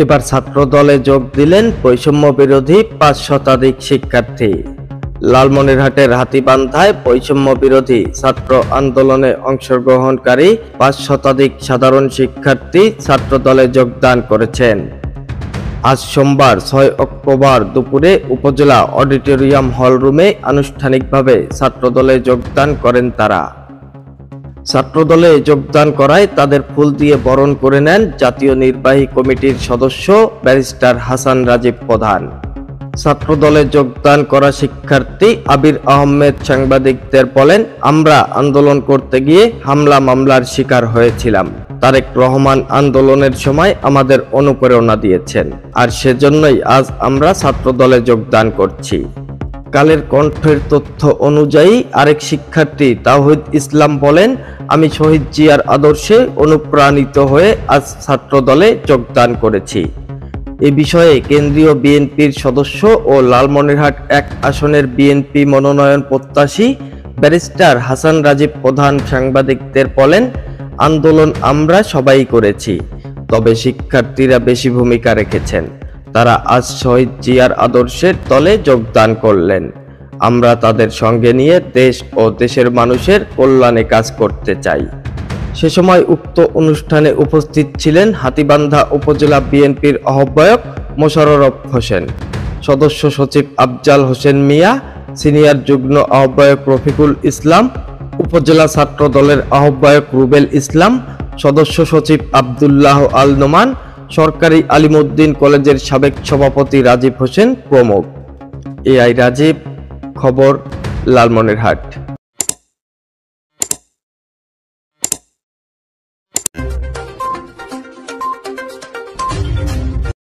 এবার ছাত্র দলে যোগ দিলেন বৈষম্য বিরোধী ৫ শতাধিক শিক্ষার্থী। লালমনিরহাটের হাতীবান্ধায় বৈষম্য বিরোধী ছাত্র আন্দোলনে অংশগ্রহণকারী ৫ শতাধিক সাধারণ শিক্ষার্থী ছাত্র দলে যোগদান করেছেন। আজ সোমবার ৬ অক্টোবর দুপুরে উপজেলা অডিটোরিয়াম হলরুমে আনুষ্ঠানিকভাবে ছাত্রদলে যোগদান করেন তারা। ছাত্রদলে যোগদান করায় তাদের ফুল দিয়ে বরণ করে নেন জাতীয় নির্বাহী কমিটির সদস্য ব্যারিস্টার হাসান রাজীব প্রধান। ছাত্রদলে যোগদান করা শিক্ষার্থী আবির আহমেদ সাংবাদিকদের বলেন, আমরা আন্দোলন করতে গিয়ে হামলা মামলার শিকার হয়েছিলাম। তারেক রহমান আন্দোলনের সময় আমাদের অনুপ্রেরণা দিয়েছেন, আর সেজন্যই আজ আমরা ছাত্রদলে যোগদান করছি। কালের কণ্ঠের তথ্য অনুযায়ী আরেক শিক্ষার্থী তাওহিদ ইসলাম বলেন, আমি শহীদ জিয়ার আদর্শে অনুপ্রাণিত হয়ে আজ ছাত্রদলে যোগদান করেছি। এ বিষয়ে কেন্দ্রীয় বিএনপির সদস্য ও লালমনিরহাট ১ আসনের বিএনপি মনোনয়ন প্রত্যাশী ব্যারিস্টার হাসান রাজীব প্রধান সাংবাদিকদের বলেন, আন্দোলন আমরা সবাই করেছি, তবে শিক্ষার্থীরা বেশি ভূমিকা রেখেছেন। তারা আজ শহীদ জিয়ার আদর্শের দলে যোগদান করলেন। আমরা তাদের সঙ্গে নিয়ে দেশ ও দেশের মানুষের কল্যাণে কাজ করতে চাই। সে সময় উক্ত অনুষ্ঠানে উপস্থিত ছিলেন হাতীবান্ধা উপজেলা বিএনপির আহ্বায়ক মোশাররফ হোসেন, সদস্য সচিব আফজাল হোসেন মিয়া, সিনিয়র যুগ্ম আহ্বায়ক রফিকুল ইসলাম, উপজেলা ছাত্র দলের আহ্বায়ক রুবেল ইসলাম, সদস্য সচিব আব্দুল্লাহ আল নোমান, সরকারি আলিমউদ্দিন কলেজের সাবেক সভাপতি রাজীব হোসেন প্রমুখ। এআই রাজীব, খবর, লালমনিরহাট।